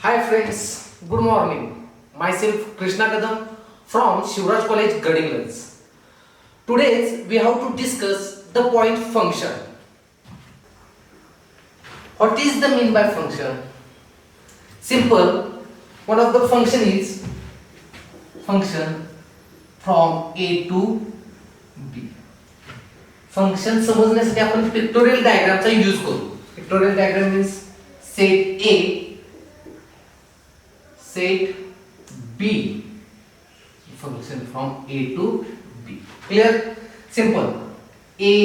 Hi friends, good morning. Myself Krishna Kadam from Shivraj College, Gadinglands. Today we have to discuss the point function. What is the mean by function? Simple. One of the function is function from A to B. Function समजण्यासाठी आपण pictorial डायग्रामचा use करू. Pictorial diagram means set A, set B, function from A to B. Clear? Simple. A,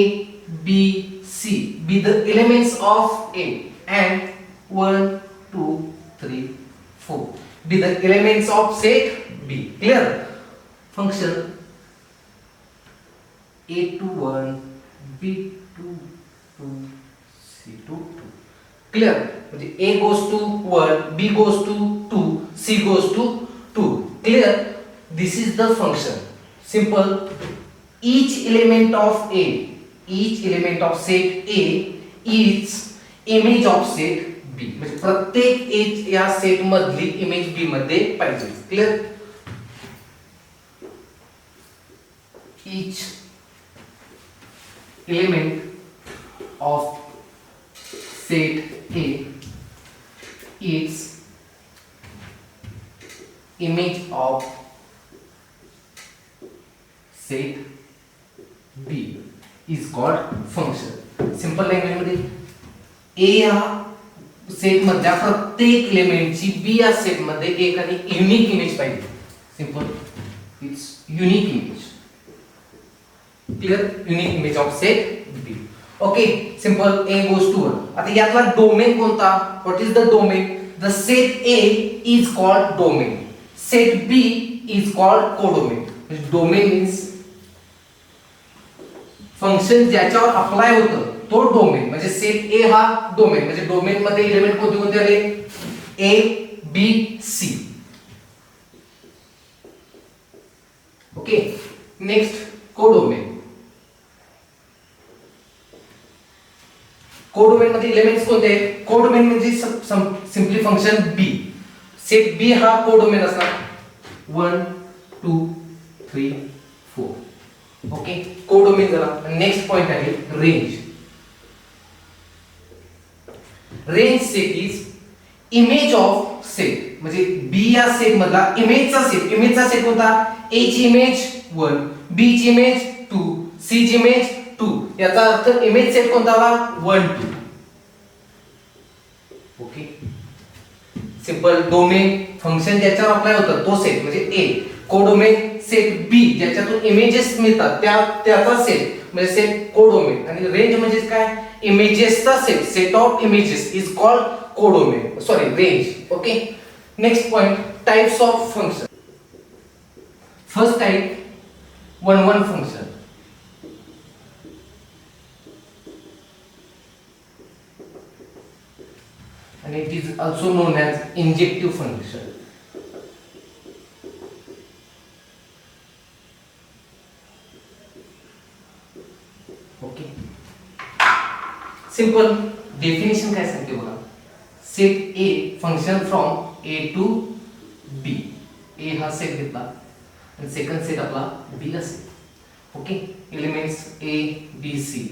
B, C be the elements of A and 1, 2, 3, 4 be the elements of set B. Clear? Function A to 1, B to 2, C to 2. Clear? म्हणजे A goes to 1, B goes to 2, C goes to 2. Clear? This is the function. Simple. Each element of A, each element of set A is image of set B. म्हणजे प्रत्येक A या set मधली image B मध्ये पाहिजे. Clear? Each element of set A is image of set B is called function. Simple language मध्ये A या set मधल्या प्रत्येक एलिमेंटची B या सेट मध्ये एक आणि युनिक इमेज पाहिजे. Simple. It's unique image. Clear? Unique image of set B. Okay. Simple. A goes to 1. आता यातला डोमेन कोणता? What is the domain? The set A is called domain. Set B is called codomain. Domain means function ज्याच्यावर apply होतं तो domain. म्हणजे set A हा domain. म्हणजे domain मध्ये एलिमेंट कोणते कोणते आले? A, B, C. Okay. Next codomain. Codomain मध्ये एलिमेंट्स कोणते आहेत? कोडोमेन म्हणजे simply function B. Set B हा कोडोमेन असणार. 1, 2, 3, 4. ओके. कोडोमेन झाला. नेक्स्ट पॉइंट आहे range. Range set is image of set. म्हणजे B या सेट मधला इमेजचा सेट. इमेजचा सेट कोणता? A ची इमेज 1, B ची इमेज 2, C ची इमेज 2. याचा अर्थ इमेज सेट कोणता आला? 1, 2. ओके. सिंपल. डोमेन फंक्शन ज्याच्यावर अप्लाय होतं तो सेट म्हणजे A. कोडोमेन सेट B ज्याच्यातून इमेजेस मिळतात त्याचा सेट म्हणजे सेट कोडोमेन. आणि रेंज म्हणजे काय? इमेजेसचा set. Set of images is called codomain. Sorry, range. Okay. Next point types of function. First type 1-1 function. and it is also known as injective function. Okay. Simple definition काय सांगते बघा. Set A function from A to B. A हा set घेतला आणि second set आपला B असेल. Okay. Elements A, B, C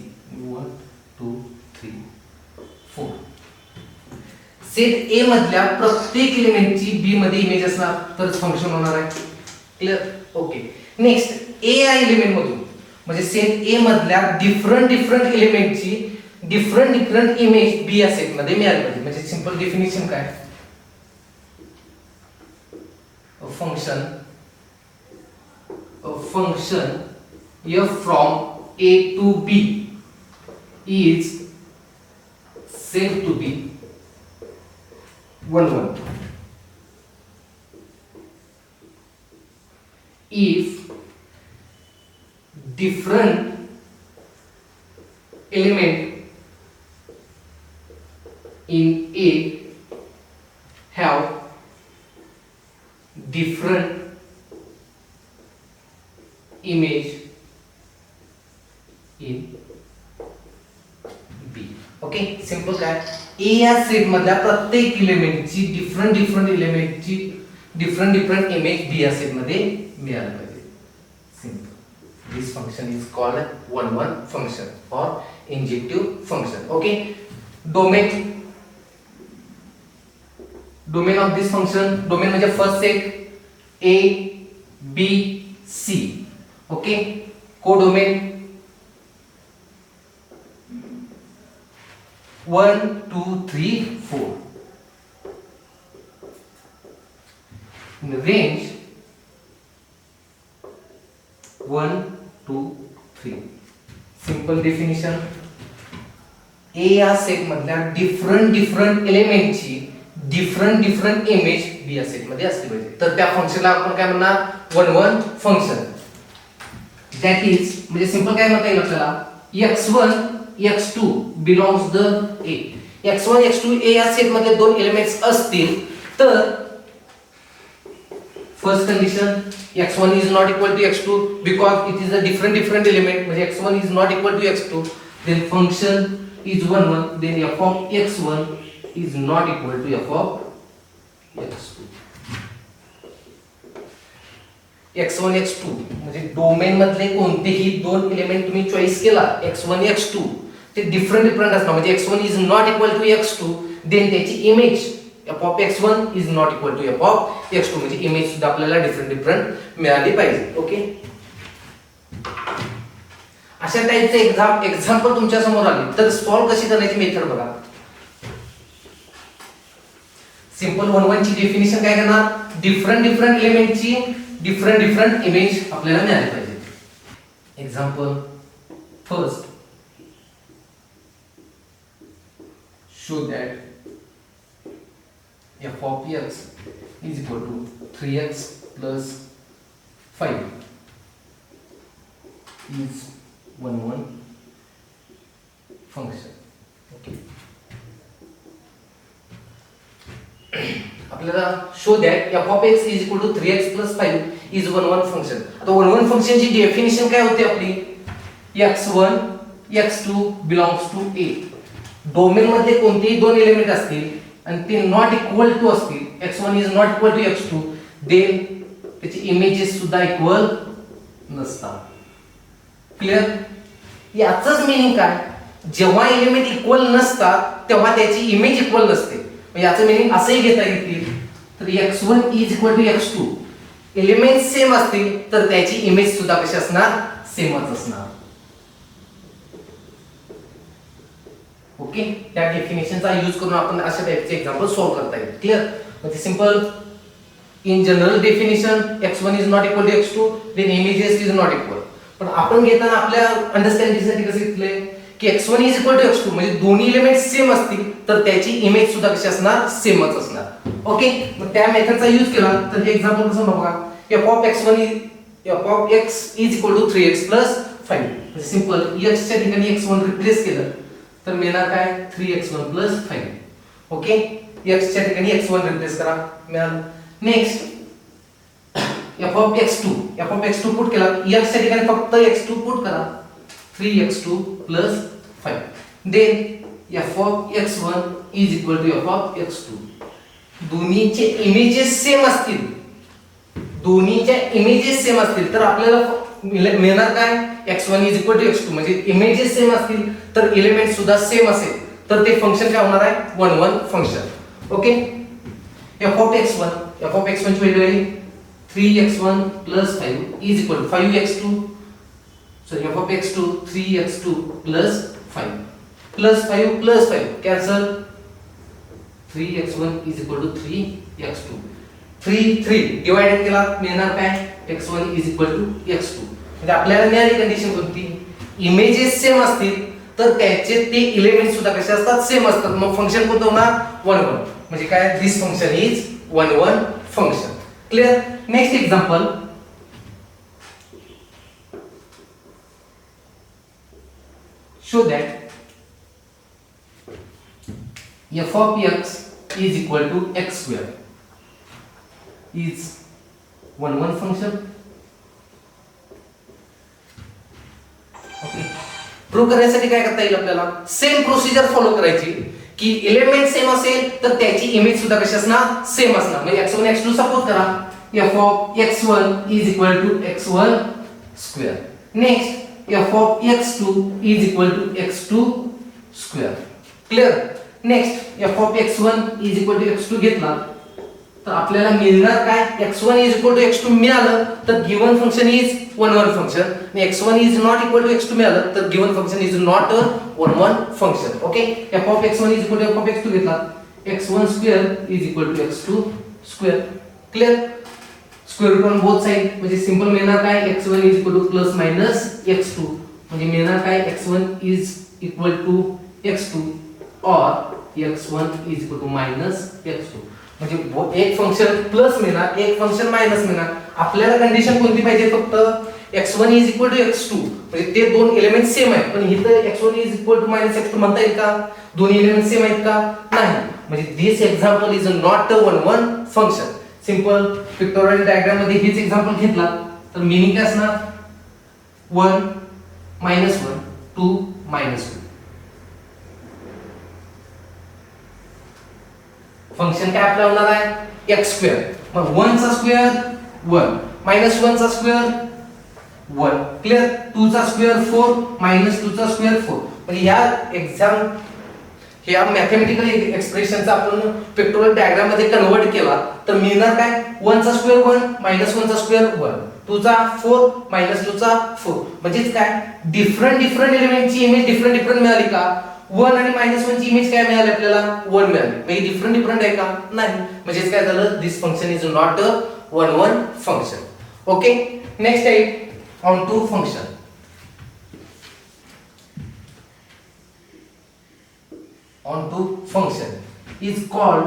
1, 2, 3, 4. Set A मधल्या प्रत्येक एलिमेंटची B मध्ये इमेज असणार तरच फंक्शन होणार आहे. क्लियर? ओके. नेक्स्ट A या एलिमेंट मधून म्हणजे सेट A मधल्या डिफरंट एलिमेंटची डिफरंट इमेज B या सेट मध्ये मिळाली पाहिजे. म्हणजे सिंपल डेफिनेशन काय? A function f from A to B is said to be 1-1 if different element in A have different image in B. Okay. Okay simple काय A या set मधल्या प्रत्येक इलेमेंटची डिफरंट इलेमेंटची डिफरंट इमेज बी या set मध्ये मिळाली पाहिजे. Simple this function is called 1 function or injective function. Okay domain of this function domain म्हणजे first set A B C. Okay codomain 1 2 3 4 in the range 1 2 3. Simple definition ए या set मधल्या different एलिमेंटची different image B या set मध्ये असली पाहिजे. तर त्या फंक्शनला आपण काय म्हणणार 1 फंक्शन. दॅट इज म्हणजे सिंपल काय म्हणता येईल आपल्याला x1 x2 belongs the a. x1 x2 a या सेट मध्ये दोन एलिमेंट्स असतील तर first condition x1 is not equal to x2 because it is a different element म्हणजे x1 is not equal to x2 then function is 1 then f of x1 is not equal to f of x2. x1 x2 म्हणजे domain मधले कोणतेही दोन element तुम्ही choice केला x1 x2 ते different असणार म्हणजे x1 is not equal to x2 then त्याची image f of x1 is not equal to f of x2 म्हणजे इमेज सुद्धा आपल्याला डिफरंट मिळाली पाहिजे. ओके अशा टाइपचे एक्झाम्पल तुमच्या समोर आले तर सॉल्व कशी करण्याची मेथड बघा. सिंपल 1 ची डेफिनेशन काय करणार डिफरंट एलिमेंटची डिफरंट इमेज आपल्याला मिळाली पाहिजे. Example first show that f of x is equal to 3x plus 5 is 1 function. Okay. आपल्याला show that f of x is equal to 3x plus 5 is 1 function. आता 1 function ची definition काय होती आपली x1 x2 belongs to a. Domain मध्ये कोणतेही दोन element असतील आणि ते नॉट इक्वल टू असतील x1 is not equal to x2 then त्याची इमेजेस सुद्धा इक्वल नसतात. क्लियर याचंच मीनिंग काय जेव्हा एलिमेंट इक्वल नसतात तेव्हा त्याची इमेज इक्वल नसते. याचं मीनिंग असंही घेता येईल तर x1 is equal to x2 element same असतील तर त्याची इमेज सुद्धा कशी असणार सेमच असणार. ओके त्या डेफिनेशनचा यूज करून आपण अशा टाइपचे एक्झाम्पल सॉल्व करता येईल. क्लियर म्हणजे simple in general definition x1 is not equal to x2 then images is not equal. पण आपण घेताना आपल्या अंडरस्टँडिंगसाठी कसं घेतले की x1 is equal to x2 म्हणजे दोन्ही एलिमेंट सेम असतील तर त्याची इमेज सुद्धा कशी असणार सेमच असणार. ओके मग त्या मेथडचा यूज केला तर हे एक्झाम्पल कसं बघा f of x is equal to 3x plus 5 म्हणजे सिंपल x च्या ठिकाणी x1 रिप्लेस केलं तर मिळणार काय 3x1 plus 5. ओके x च्या ठिकाणी x1 रिप्लेस करा मिळालं. Next f of x2 put केला x च्या ठिकाणी फक्त x2 पुट करा 3x2 plus 5 then f of x1 is equal to f of x2. दोन्हीचे इमेजेस सेम असतील तर आपल्याला मिळणार काय x1 is equal to x2 म्हणजे इमेजेस सेम असतील तर एलिमेंट सुद्धा सेम असेल तर ते फंक्शन काय होणार आहे 1 function. Okay f of x1 ची व्हॅल्यू आहे 3x1 plus 5 is equal to 5x2 so f of x2 3x2 plus 5 cancel 3x1 is equal to 3x2 3 divided केला मिळणार काय x1 is equal to x2 म्हणजे आपल्याला मिळाली कंडिशन कोणती images same असतील तर त्याचे ते एलिमेंट सुद्धा कसे असतात सेम असतात मग फंक्शन कोणतं होणार 1 म्हणजे काय this function is 1 function. Clear. Next example show that f of x is equal to x square is 1 function. Okay prove करण्यासाठी काय करता येईल आपल्याला, सेम प्रोसिजर फॉलो करायची की एलिमेंट सेम असेल तर त्याची इमेज सुद्धा कशी असणार, सेम असणार. म्हणजे x1 x2 सपोज करा f of x1 is equal to x1 square. Next f of x2 is equal to x2 square. Clear? Next f of x1 is equal to x2 घेतला तर आपल्याला मिळणार काय, x1 is equal to x2 मिळालं तर given function is one one function आणि x1 is not equal to x2 मिळालं तर given function is not a one one function. Okay, f of x1 is equal to f of x2 घेतला, x1 square is equal to x2 square. क्लियर? Square root on both side म्हणजे simple मिळणार काय, x1 is equal to plus minus x2 म्हणजे मिळणार काय, x1 is equal to x2 और x1 is equal to minus x2. म्हणजे एक फंक्शन प्लस मिळणार, एक फंक्शन मायनस मिळणार. आपल्याला कंडिशन कोणती पाहिजे, फक्त x1 is equal to x2 म्हणजे ते दोन एलिमेंट सेम आहेत. पण इथं x1 is equal to minus x2 म्हणता येईल का, दोन्ही एलिमेंट सेम आहेत का, नाही. म्हणजे this example is not a one one function. Simple pictorial diagram मध्ये हेच एक्झाम्पल घेतला तर मीनिंग काय असणार, 1 -1 2 -2. फंक्शन काय आपल्याला होणार आहे, x स्क्वेअर. मग 1 चा स्क्वेअर 1 -1 चा स्क्वेअर 1. क्लियर? 2 चा स्क्वेअर 4 -2 चा स्क्वेअर 4. म्हणजे ह्या मॅथेमॅटिकल एक्सप्रेशनचा आपण पिक्टोरियल डायग्राम मध्ये कन्वर्ट केला तर मिळणार काय, 1 चा स्क्वेअर 1 -1 चा स्क्वेअर 1 2 चा 4 -2 चा 4. म्हणजे काय, डिफरंट एलिमेंटची इमेज डिफरंट मिळाली का, 1 आणि -1 ची इमेज काय मिळाली आपल्याला, 1 मिळाली. म्हणजे डिफरंट आहे का, नाही. म्हणजे काय झालं, this function is not a one one function. Okay, next आहे onto function. onto function is called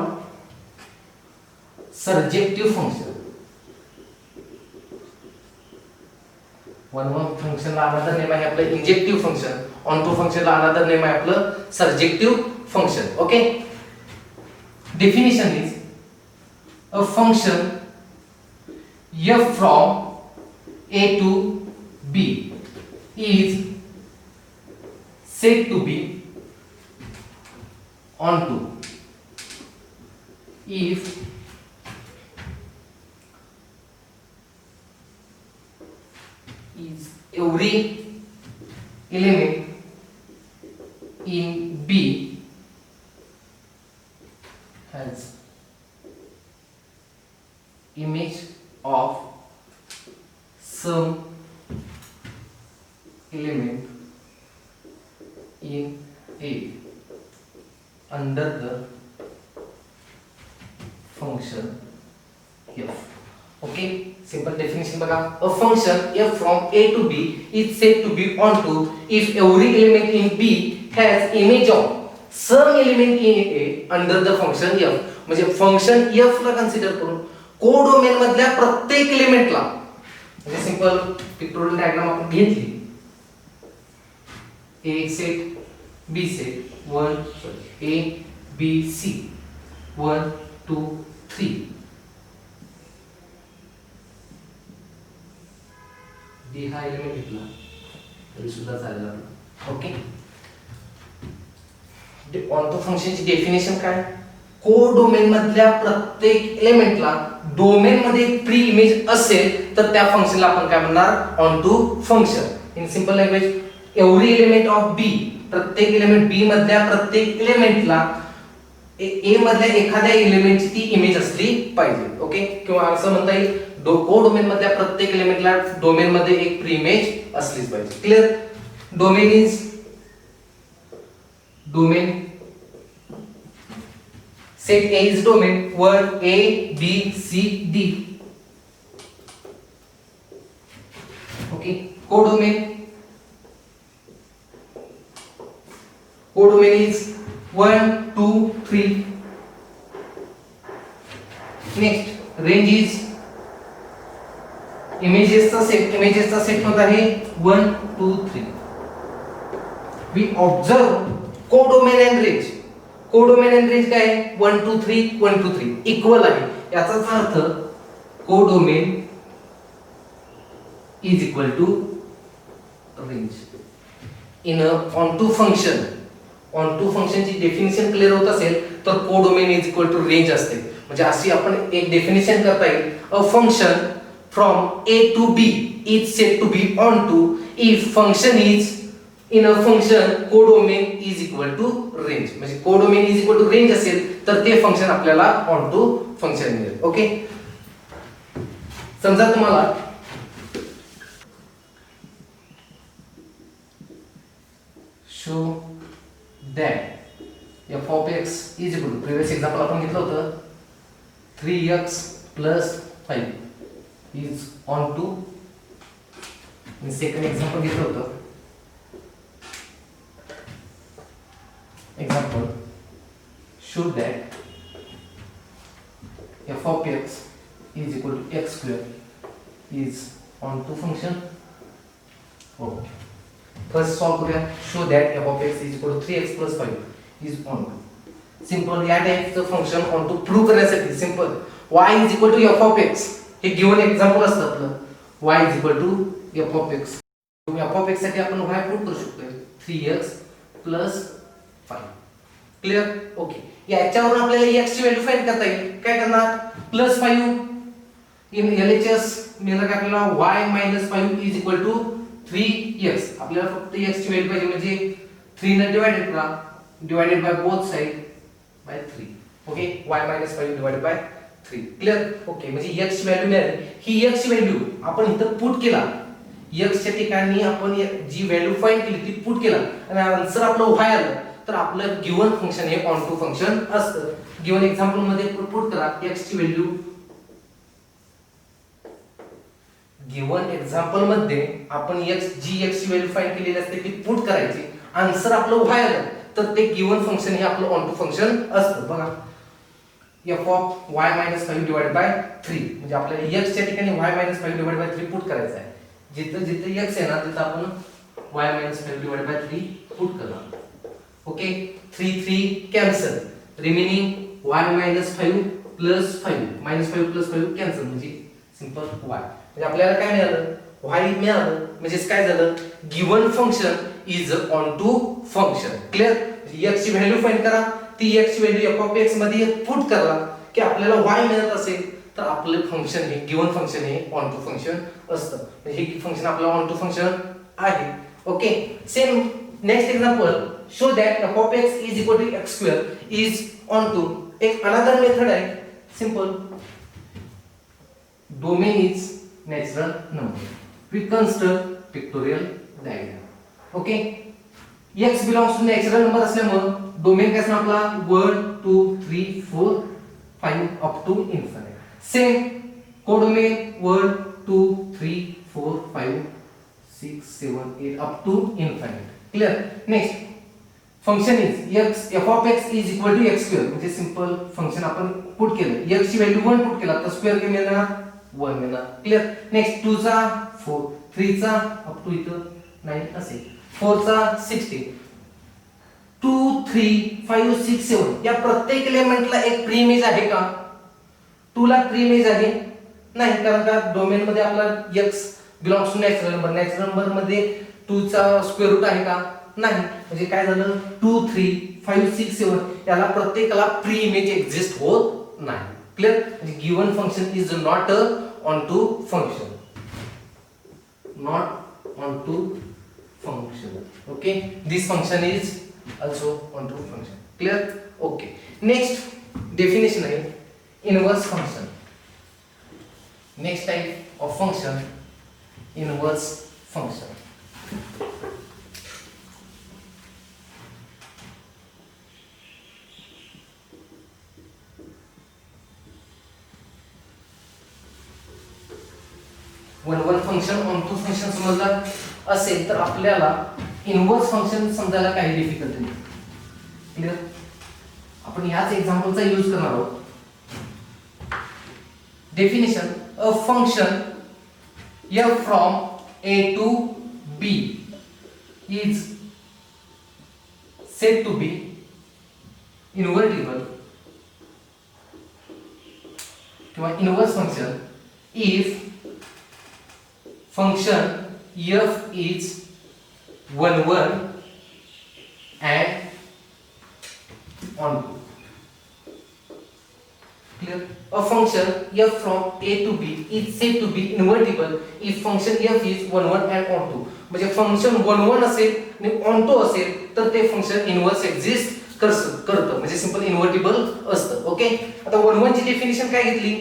surjective function. one function ला another name आहे आपलं injective function, onto function ला another name आहे आपलं surjective function. Okay, definition is a function f from a to b is said to be onto if is every element in B has image of some element in A under the function f. Okay, simple definition बघा, a function f from a to b is said to be onto if every element in b has image of some element in a under the function f. म्हणजे function f ला consider करून codomain मधल्या प्रत्येक एलिमेंटला, म्हणजे simple pictorial diagram आपण घेतली, a set b set 1 A B C 1 2 3 D हा element घेतला तरी सुद्धा चालेल आपलं. ओके, ऑन्टो फंक्शनची डेफिनेशन काय, कोडोमेन मधल्या प्रत्येक एलिमेंटला डोमेन मध्ये प्री इमेज असेल तर त्या फंक्शनला आपण काय म्हणणार, onto function. In simple language, every element of B, प्रत्येक एलिमेंट बी मधल्या प्रत्येक एलिमेंटला ए मधल्या एखाद्या एलिमेंटची ती इमेज असली पाहिजे. ओके, किंवा असं म्हणता येईल कोडोमेन मधल्या प्रत्येक एलिमेंटला डोमेन मध्ये एक प्री इमेज असलीच पाहिजे. Clear? Domain is domain, set A is domain 1 A B C D. Okay, codomain is 1 2 3. next range is imagesचा सेट होता आहे 1 2 3. we observe codomain and range. codomain and range काय आहे, 1 2 3 1 2 3 इक्वल आहे. याचाच अर्थ codomain is equal to range. In onto function, onto फंक्शनची definition clear होत असेल तर codomain is equal to range असते. म्हणजे अशी आपण एक डेफिनेशन करता येईल, a function from A to B is said to be onto if function is in a function codomain is equal to range. म्हणजे codomain is equal to range असेल तर ते फंक्शन आपल्याला ऑन टू फंक्शन मिळेल. Okay, समजा तुम्हाला show that F of X is equal to, previous example आपण घेतलं होतं 3x plus 5 is onto. Second example घेतलं होतं, example show that f of x is equal to x square is on to function. Okay, first solve करूया. show that f of x is equal to 3x plus 5 is on to. Simple या टाइपचं function on to prove करण्यासाठी simple y is equal to f of x हे given example असतं आपलं. y is equal to f of x. f of x साठी आपण y prove करू शकतो 3x plus 5. Clear? Okay, याच्यावरून आपल्याला x ची व्हॅल्यू फाइंड करता येईल. काय करणार? प्लस 5 इन LHS मिळणार काय आपल्याला y minus 5 is equal to 3x. आपल्याला फक्त x ची व्हॅल्यू पाहिजे म्हणजे 3 ने डिवाइडेड करा, divided by both side by 3. Okay, y minus 5 divided by 3. Clear? Okay, म्हणजे x ची व्हॅल्यू मिळाली. ही x ची व्हॅल्यू आपण इथं पुट केला, x च्या ठिकाणी आपण जी व्हॅल्यू फाइंड केली ती पुट केला आणि आन्सर आपलं y आलं तर आपलं गिवन फंक्शन हे ऑन टू फंक्शन असतं. गिवन एक्झाम्पल मध्ये पुट करा x ची व्हॅल्यू. गिवन एक्झाम्पल मध्ये आपण x ची व्हॅल्यू फाइंड केलेली असते ती पुट करायची, आन्सर आपलं y आलं तर ते गिवन फंक्शन हे आपलं ऑन टू फंक्शन असतं. बघा f of y minus 5 divided by 3 म्हणजे आपल्याला x च्या ठिकाणी y minus 5 divided by 3 put करायचं आहे. जिथे जिथे x आहे ना तिथे आपण y minus 5 divided by 3 put करणार. Okay, 3 3 cancel, remaining y minus 5 plus 5 minus 5 plus 5 cancel म्हणजे सिंपल y. म्हणजे आपल्याला काय मिळालं? y मिळालं. म्हणजे काय झालं? Given function is onto function. Clear? x ची व्हॅल्यू फाइंड करा, ती x ची व्हॅल्यू f of x मध्ये पुट करा की आपल्याला y मिळत असेल तर आपलं फंक्शन हे गिवन फंक्शन हे ऑन टू फंक्शन असतं. म्हणजे हे फंक्शन आपलं ऑन टू फंक्शन आहे. Okay, same next example show that f of x is equal to x square is on to. एक अनदर मेथड आहे simple. Domain is natural number. We construct pictorial diagram. Okay, x belongs to natural number असल्यामुळे domain काय असणार आपला 1 2 3 4 5 up to infinity. Same codomain 1 2 3 4 5 6 7 8 up to infinity. Clear? Next function is x f of x is equal to x square म्हणजे simple function आपण put केलं, x ची value 1 put केला तर स्क्वेअर काय मिळणार? 1 मिळणार. क्लियर? नेक्स्ट 2 चा 4, 3 चा अप टू इथं 9 असेल, 4 चा 16, 2 3 5 6 7 या प्रत्येक एलिमेंटला एक प्री इमेज आहे का? 2 ला प्री इमेज आहे नाही, कारण का डोमेन मध्ये आपला x belongs to natural number. Natural number मध्ये 2 चा स्क्वेअर रूट आहे का? नाही. म्हणजे काय झालं? 2 3 5 6 7 याला प्रत्येकाला प्री इमेज एक्झिस्ट होत नाही. क्लियर? म्हणजे given function is not a onto function, not onto function. Okay, this function is also on to function. Clear? Okay, next definition आहे inverse function. Next type of function, inverse function. one function on two function समजला असेल तर आपल्याला inverse function समजायला काही difficulty नाही. Clear? आपण याच एक्झाम्पलचा यूज करणार आहोत. Definition, a function f from a to b is said to be invertible किंवा inverse function if function f is 1 1 and onto. Clear? A function f from a to b is said to be invertible if function f is 1 1 and onto. म्हणजे function 1 1 असेल आणि onto असेल तर ते function inverse exist करतं, म्हणजे simple इन्व्हर्टिबल असतं. Okay, आता 1 1 ची डेफिनेशन काय घेतली?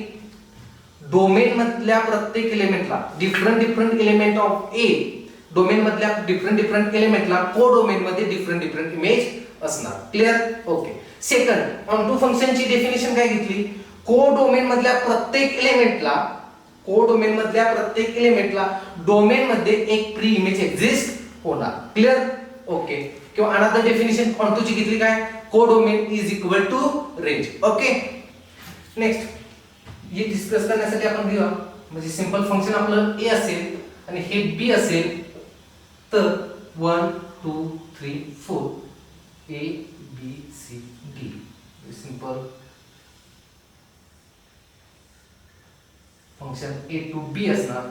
डोमेन मधल्या प्रत्येक एलिमेंटला different element of A, domain मधल्या डिफरंट एलिमेंटला को डोमेन मध्ये डिफरंट इमेज असणार. क्लियर? ओके. सेकंड, ऑनटू फंक्शनची डेफिनेशन काय घेतली? को डोमेन मधल्या प्रत्येक एलिमेंटला डोमेन मध्ये एक प्री इमेज एक्झिस्ट होणार. क्लियर? ओके. किंवा अनदर डेफिनेशन ऑनटू ची घेतली काय? Codomain is equal to range. Okay. Next हे डिस्कस करण्यासाठी आपण घेऊया, म्हणजे सिंपल फंक्शन आपलं a असेल आणि हे b असेल तर 1 2 3 4 a b c d. Simple function a to b असणार.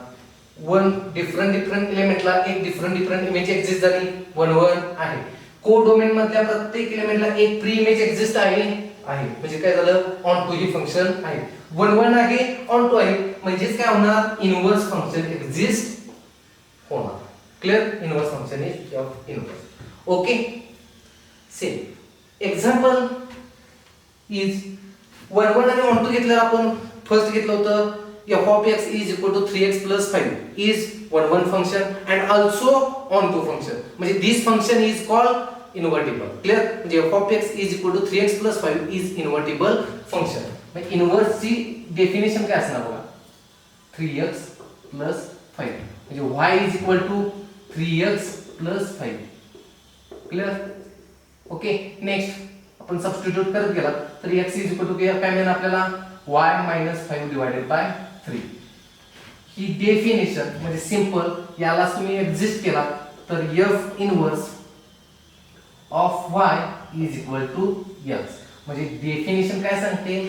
वन डिफरंट एलिमेंटला एक डिफरंट इमेज एक्झिस्ट झाली, 1 1 आहे. को डोमेन मधल्या प्रत्येक एलिमेंटला एक प्री इमेज एक्झिस्ट आहे, म्हणजे काय झालं? ऑन टू ही फंक्शन आहे. 1 1 आहे, ऑन टू आहे, म्हणजेच काय होणार? इनव्हर्स फंक्शन एक्झिस्ट होणार. Clear? Inverse function is of inverse. Okay. Same example is 1 1 आणि ऑन टू घेतलं. आपण फर्स्ट घेतलं होतं f of x is equal to 3x plus 5 is 1 1 function and also onto function, म्हणजे this function is called invertible. Clear? म्हणजे f of x is equal to 3x plus 5 is invertible function. म्हणजे inverse ची definition काय असणार बघा? 3x plus 5 म्हणजे y is equal to 3x plus 5. Clear? Okay. Next आपण substitute करत गेला तर x is equal to काय मिळेल आपल्याला? y minus 5 divided by 3. ही डेफिनेशन म्हणजे सिंपल याला तुम्ही एक्झिस्ट केला तर f inverse of y is equal to x. म्हणजे डेफिनेशन काय सांगते?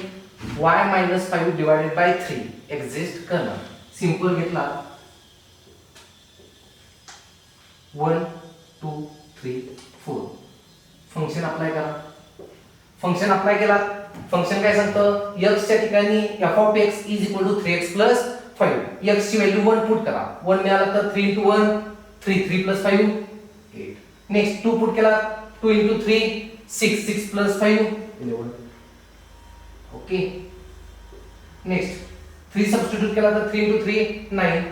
y minus 5 divided by 3 exist करणार. सिंपल घेतला 1 2 3 4 फंक्शन अप्लाय करा. फंक्शन अप्लाय केला, फंक्शन काय सांगतं? x च्या ठिकाणी f of x is equal to 3x plus 5. x ची व्हॅल्यू 1 पुट करा. 1 मिळाला तर 3 into 1 3 3 plus 5 8. नेक्स्ट 2 पुट केला, 2 into 3 6 6 plus 5 11. Okay. Next 3 substitute केला तर 3 into 3 9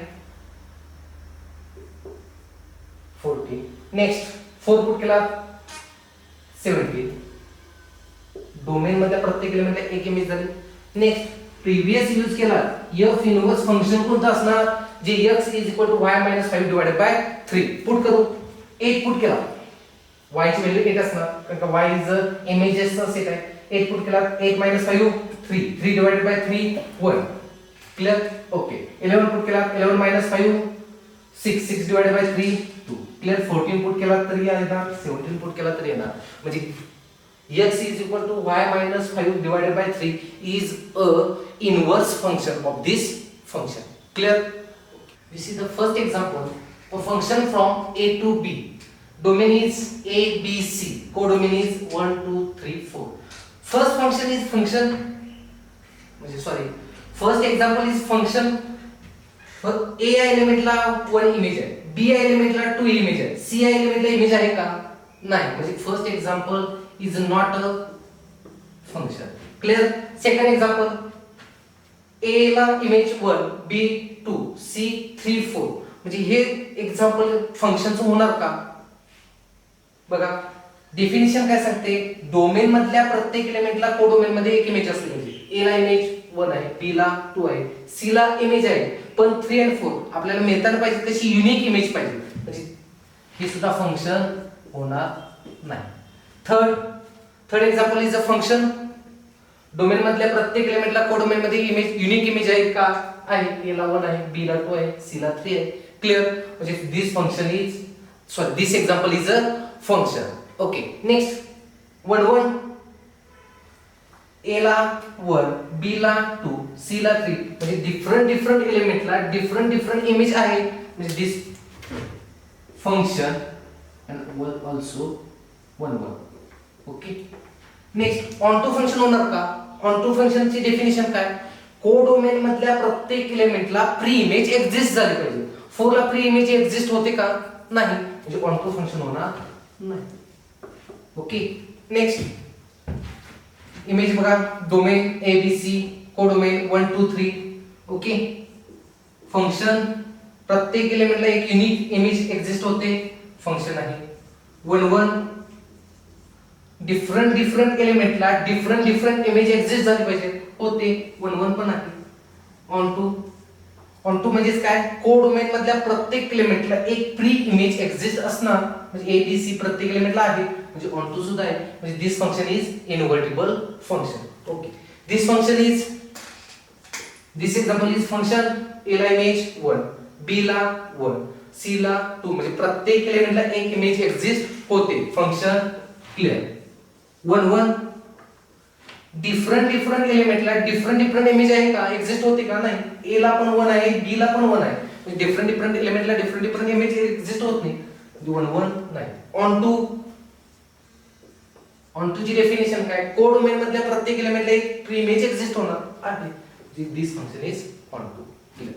14. नेक्स्ट 4 पुट केला 17. डोमेन मध्ये प्रत्येक एलिमेंटला एक इमेज झाली. नेक्स्ट प्रीवियस यूज केला f इनव्हर्स फंक्शन कोणतं असणार? जे x is equal to y minus 5 divided by 3 put करू. 8 पुट केला, y ची व्हॅल्यू 8 असणार कारण का y इज अ इमेजेसचा सेट आहे. 8 पुट केला, 8 minus 5 3 3 divided by 3 1. Clear? Okay. 11 put केला, 11 minus 5 6 6 divided by 3 2. Clear? 14 put केला तरी येणार, 17 पुट केला तरी येणार. म्हणजे x is equal to y minus 5 divided by 3 is a inverse function of this function. Clear? We see the first example. A function from a to b. Domain is a, b, c. Codomain is 1 2 3 4. First function is function. First example is function. a एलिमेंटला 1 image आहे, b एलिमेंटला 2 image आहे, c एलिमेंटला image आहे का? नाही. म्हणजे first example is not a function. Clear? Second example, a ला image 1 b 2 c 3 4. म्हणजे हे example फंक्शनचं होणार का? बघा डेफिनेशन काय सांगते? डोमेन मधल्या प्रत्येक एलिमेंटला को डोमेन मध्ये एक इमेज असते. म्हणजे a ला इमेज 1 आहे, b ला 2 आहे, c ला इमेज आहे, पण 3 आणि 4 आपल्याला मिळताना पाहिजे तशी युनिक इमेज पाहिजे. म्हणजे हे सुद्धा फंक्शन होणार नाही. Third example is a function. Domain मधल्या प्रत्येक एलिमेंटला को डोमेन मध्ये इमेज युनिक इमेज आहे का? आहे. a ला 1 आहे, b ला 2 आहे, c ला 3 आहे. क्लियर? म्हणजे this example is a function. Okay. Next 1 1 a ला 1 b ला 2 c ला 3 म्हणजे डिफरंट एलिमेंटला डिफरंट इमेज आहे. म्हणजे this function and also 1 1. Okay. Next onto function होणार का? ऑन टू फंक्शनची डेफिनेशन काय? कोडोमेन मधल्या प्रत्येक एलिमेंटला प्री इमेज एक्झिस्ट झाली पाहिजे. 4 ला प्री इमेज एक्झिस्ट होते का? नाही, म्हणजे ऑन टू फंक्शन होणार नाही. ओके. नेक्स्ट इमेज बघा, domain ABC, codomain 1 2 3. Okay. Function प्रत्येक एलिमेंटला एक युनिक इमेज एक्झिस्ट होते, फंक्शन आहे. 1 1 डिफरंट एलिमेंटला डिफरंट इमेज एक्झिस्ट झाली पाहिजे, होते, 1 1 पण आहे. ऑन टू म्हणजे काय? कोडोमेन मधल्या प्रत्येक एलिमेंटला एक प्री इमेज एक्झिस्ट असणार, म्हणजे ABC प्रत्येक एलिमेंटला आहे, म्हणजे ऑन टू सुद्धा आहे. म्हणजे this function is invertible function. Okay. This function is, this example is function A ला इमेज 1, B ला 1, C ला 2, म्हणजे प्रत्येक एलिमेंटला एक इमेज एक्झिस्ट होते, फंक्शन क्लियर. 1 1 डिफरंट एलिमेंटला डिफरंट इमेज आहे का? एक्झिस्ट होते का? नाही. A ला पण 1 आहे, B ला पण 1 आहे, म्हणजे डिफरंट एलिमेंटला डिफरंट इमेज एक्झिस्ट होत नाही, 1 1 नाही. ऑन टू ची डेफिनेशन काय? कोडोमेन मधल्या प्रत्येक एलिमेंटला एक प्री इमेज एक्झिस्ट होणार आहे, this function is onto. Clear.